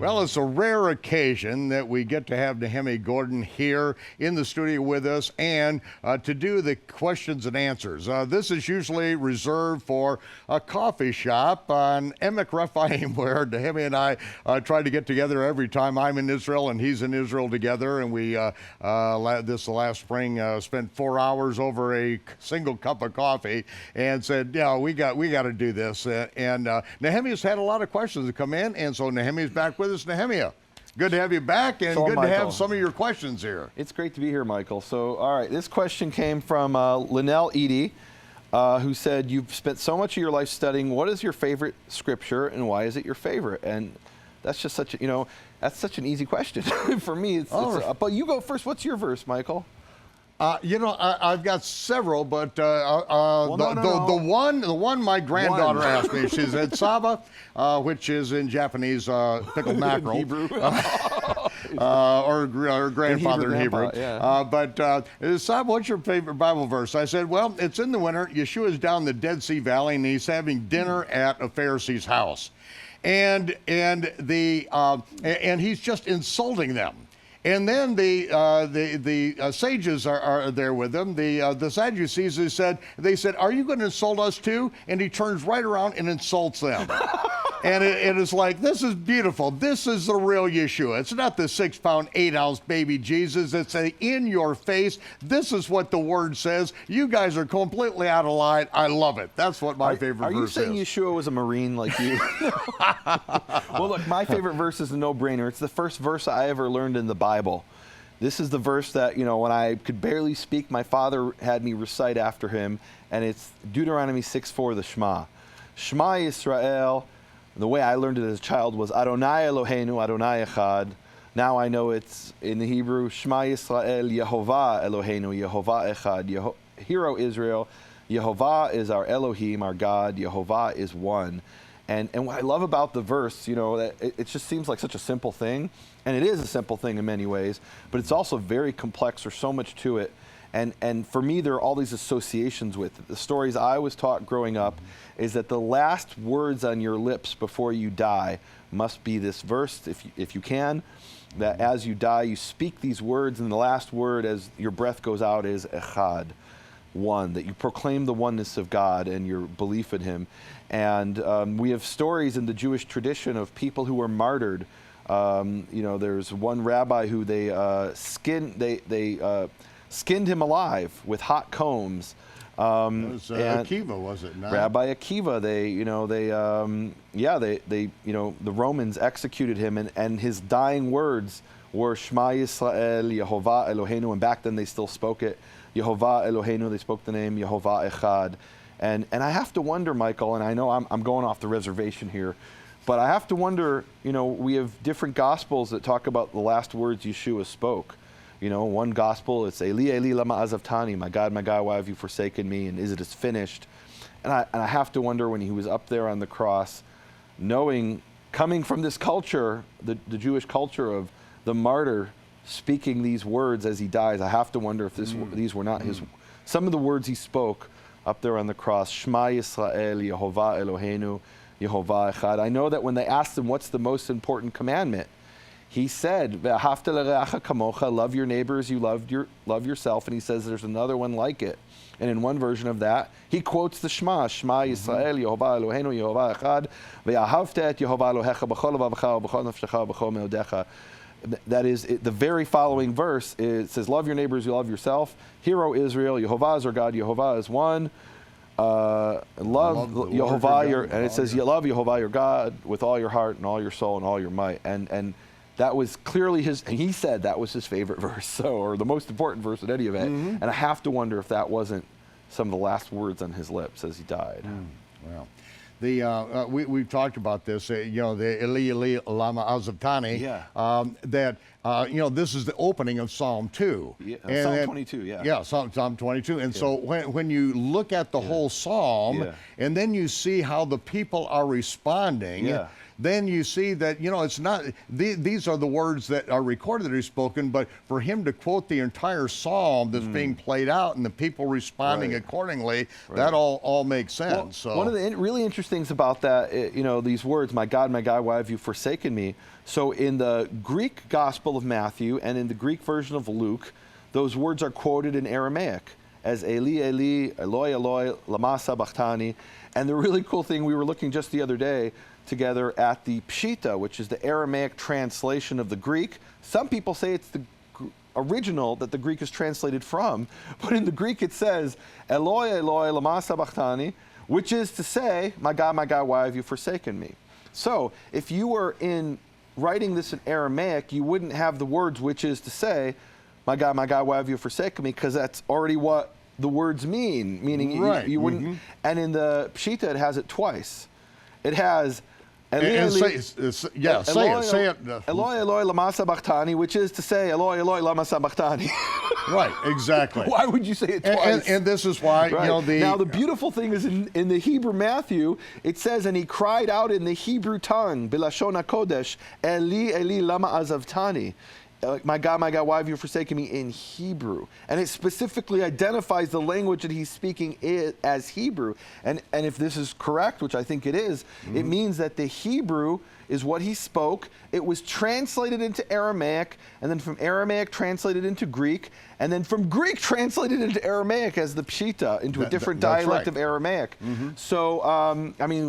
Well, it's a rare occasion that we get to have Nehemia Gordon here in the studio with us and to do the questions and answers. This is usually reserved for a coffee shop on Emek Rephaim, where Nehemia and I try to get together every time I'm in Israel and he's in Israel together. And we, this last spring, spent 4 hours over a single cup of coffee and said, yeah, we got to do this. And Nehemia's had a lot of questions that come in, and so Nehemia's back with us. Nehemia, good to have you back, and good to have some of your questions here. It's great to be here, Michael. So, all right, this question came from Linnell Edie, who said, you've spent so much of your life studying. What is your favorite scripture, and why is it your favorite? And that's just such a, that's such an easy question for me. But you go first. What's your verse, Michael? I've got several, but the one my granddaughter asked me, she said Saba, which is in Japanese pickled mackerel, Hebrew. or grandfather in Hebrew. Yeah. But Saba, what's your favorite Bible verse? I said, well, it's in the winter. Yeshua's down the Dead Sea Valley, and he's having dinner at a Pharisee's house, and he's just insulting them. And then the sages are there with them. The Sadducees they said, are you going to insult us too? And he turns right around and insults them. And it is like, this is beautiful. This is the real Yeshua. It's not the 6-pound, 8-ounce baby Jesus. It's in your face. This is what the word says. You guys are completely out of line. I love it. That's what my favorite verse is. Are you saying Yeshua was a Marine like you? Well, look, my favorite verse is a no-brainer. It's the first verse I ever learned in the Bible. This is the verse that, when I could barely speak, my father had me recite after him, and it's Deuteronomy 6:4, the Shema. Shema Yisrael. The way I learned it as a child was Adonai Eloheinu, Adonai Echad. Now I know it's in the Hebrew, Shema Yisrael, Yehovah Eloheinu, Yehovah Echad. Hear, O Israel, Yehovah is our Elohim, our God. Yehovah is one. And what I love about the verse, that it just seems like such a simple thing. And it is a simple thing in many ways, but it's also very complex. There's so much to it. And for me, there are all these associations with it. The stories I was taught growing up is that the last words on your lips before you die must be this verse, if you can, that as you die, you speak these words, and the last word as your breath goes out is echad, one, that you proclaim the oneness of God and your belief in him. And we have stories in the Jewish tradition of people who were martyred. There's one rabbi who they skinned him alive with hot combs. It was Akiva, was it not? Rabbi Akiva. The Romans executed him, and his dying words were Shema Yisrael, Yehovah Eloheinu, and back then they still spoke it. Yehovah Eloheinu, they spoke the name Yehovah Echad. And I have to wonder, Michael, and I know I'm going off the reservation here, but I have to wonder, we have different gospels that talk about the last words Yeshua spoke. One gospel, it's Eli, Eli, lama azavtani, my God, why have you forsaken me, and is it is finished? And I have to wonder, when he was up there on the cross, coming from this culture, the Jewish culture of the martyr speaking these words as he dies, I have to wonder if these were not some of the words he spoke up there on the cross. Shema Yisrael, Yehovah Eloheinu, Yehovah Echad. I know that when they asked him what's the most important commandment, he said, Ve'ahavta l'reacha kamocha, love your neighbors, you love yourself, and he says there's another one like it. And in one version of that, he quotes the Shema, Shema Yisrael, Yehovah Eloheinu, Yehovah Echad, Ve'ahavta et Yehovah Elohecha b'chol levavecha b'chol nafshecha b'chol meodecha. That is, the very following verse, it says, love your neighbors, you love yourself. Hear, O Israel, Yehovah is our God, Yehovah is one. Love Yehovah, and it says, you love Yehovah your God with all your heart and all your soul and all your might. And that was clearly he said that was his favorite verse, or the most important verse in any event. And I have to wonder if that wasn't some of the last words on his lips as he died. Well, we've talked about this, the Eli, Eli, lama azavtani, that this is the opening of Psalm 2. Yeah, And Psalm then- 22, yeah. Yeah, Psalm 22. And so when you look at the whole psalm, Yeah. and then you see how the people are responding, Yeah. then you see that, it's not, these are the words that are recorded that are spoken, but for him to quote the entire psalm that's being played out and the people responding Right. accordingly, that all makes sense. So. One of the really interesting things about that, these words, my God, why have you forsaken me? So in the Greek Gospel of Matthew and in the Greek version of Luke, those words are quoted in Aramaic as Eli, Eli, Eloi, Eloi, lama sabachthani. And the really cool thing, we were looking just the other day together at the Pshita, which is the Aramaic translation of the Greek. Some people say it's the original that the Greek is translated from, but in the Greek it says, Eloi, Eloi, lama sabachthani, which is to say, my God, why have you forsaken me? So if you were writing this in Aramaic, you wouldn't have the words, which is to say, my God, why have you forsaken me? Because that's already what the words mean, meaning Right. you wouldn't. And in the Pshita, it has it twice. It has, and say it. Eloi, Eloi, lama sabachthani, which is to say, Eloi, Eloi, lama sabachthani. Right, exactly. Why would you say it twice? And this is why, Right. Now, the beautiful thing is in the Hebrew Matthew, it says, and he cried out in the Hebrew tongue, Bilashon HaKodesh, Eli, Eli, lama azavtani. My God, why have you forsaken me in Hebrew? And it specifically identifies the language that he's speaking as Hebrew. And if this is correct, which I think it is, it means that the Hebrew is what he spoke. It was translated into Aramaic, and then from Aramaic translated into Greek, and then from Greek translated into Aramaic as the Pshita, into a different dialect right. of Aramaic. So,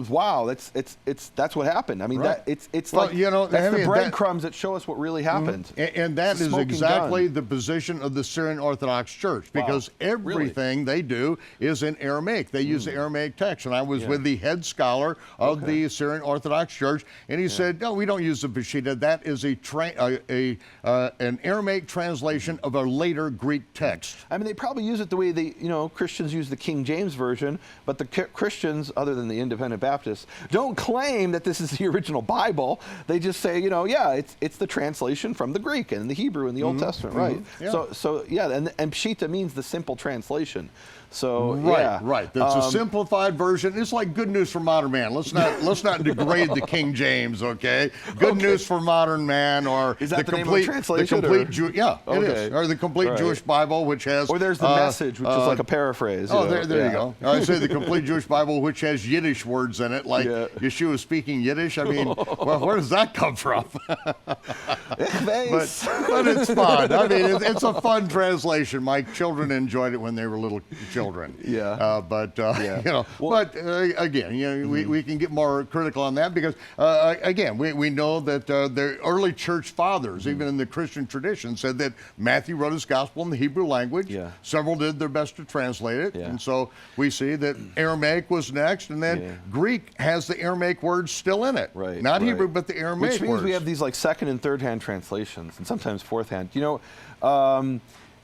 wow, that's what happened. I mean, Right. it's Well, like that's the that- breadcrumbs that show us what really happened. And that It's a is smoking exactly gun. the position of the Syrian Orthodox Church, because everything they do is in Aramaic. They use the Aramaic text. And I was with the head scholar of the Syrian Orthodox Church, and he said, no, we don't use the Peshitta. That is an Aramaic translation of a later Greek text. I mean, they probably use it the way Christians use the King James Version, but the Christians, other than the independent Baptists, don't claim that this is the original Bible. They just say, it's the translation from the Greek and the Hebrew and the Old Testament, right? Yeah. So and Pshita means the simple translation. So Right. That's a simplified version. It's like Good News for Modern Man. Let's not degrade the King James, okay? Good News for Modern Man, or is that the name of the translation? It is, or the complete Jewish Bible, which has. Or there's the Message, which is like a paraphrase. There you go. I say the complete Jewish Bible, which has Yiddish words in it, like Yeshua speaking Yiddish. I mean, well, where does that come from? but it's fun. I mean, it's a fun translation. My children enjoyed it when they were little children. Again, we can get more critical on that, because again, we know that the early church fathers, even in the Christian tradition, said that Matthew wrote his gospel in the Hebrew language. Yeah. Several did their best to translate it, Yeah. and so we see that Aramaic was next, and then Greek has the Aramaic words still in it. Right. Not Hebrew, but the Aramaic Which means words. we have these like second and third hand translations, and sometimes fourth hand.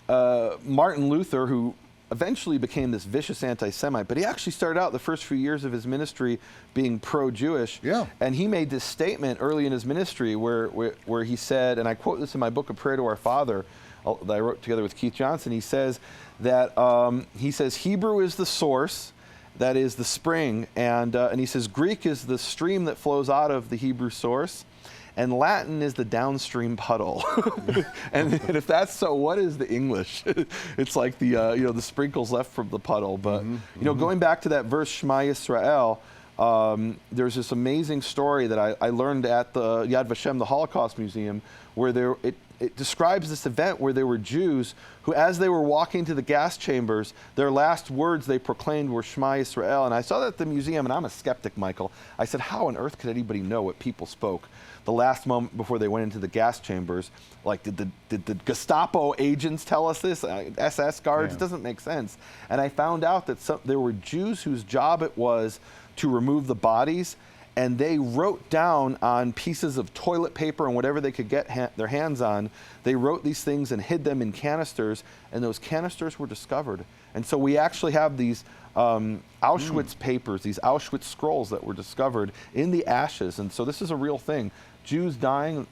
Martin Luther, who eventually became this vicious anti-Semite, but he actually started out the first few years of his ministry being pro-Jewish. Yeah. And he made this statement early in his ministry where he said, and I quote this in my book, A Prayer to Our Father, that I wrote together with Keith Johnson. He says that, Hebrew is the source, that is the spring, and he says Greek is the stream that flows out of the Hebrew source, and Latin is the downstream puddle. and if that's so, what is the English? It's like the sprinkles left from the puddle. But going back to that verse Shema Yisrael, there's this amazing story that I learned at the Yad Vashem, the Holocaust Museum, where it describes this event where there were Jews who, as they were walking to the gas chambers, their last words they proclaimed were Shema Yisrael. And I saw that at the museum, and I'm a skeptic, Michael. I said, how on earth could anybody know what people spoke the last moment before they went into the gas chambers? Like, did the Gestapo agents tell us this? SS guards? It doesn't make sense. And I found out that there were Jews whose job it was to remove the bodies, and they wrote down on pieces of toilet paper and whatever they could get their hands on, they wrote these things and hid them in canisters, and those canisters were discovered. And so we actually have these Auschwitz papers, these Auschwitz scrolls that were discovered in the ashes. And so this is a real thing. Jews dying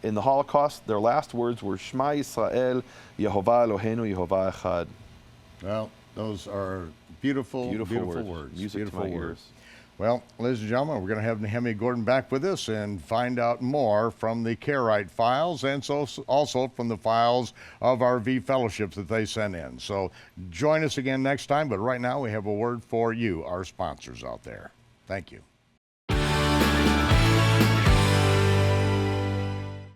in the Holocaust, their last words were Shema Yisrael, Yehovah Eloheinu, Yehovah Echad. Well, those are beautiful words. Music Beautiful to my words. ears. Well, ladies and gentlemen, we're going to have Nehemia Gordon back with us and find out more from the Karaite files and so also from the files of our V fellowships that they sent in. So join us again next time, but right now we have a word for you, our sponsors out there. Thank you.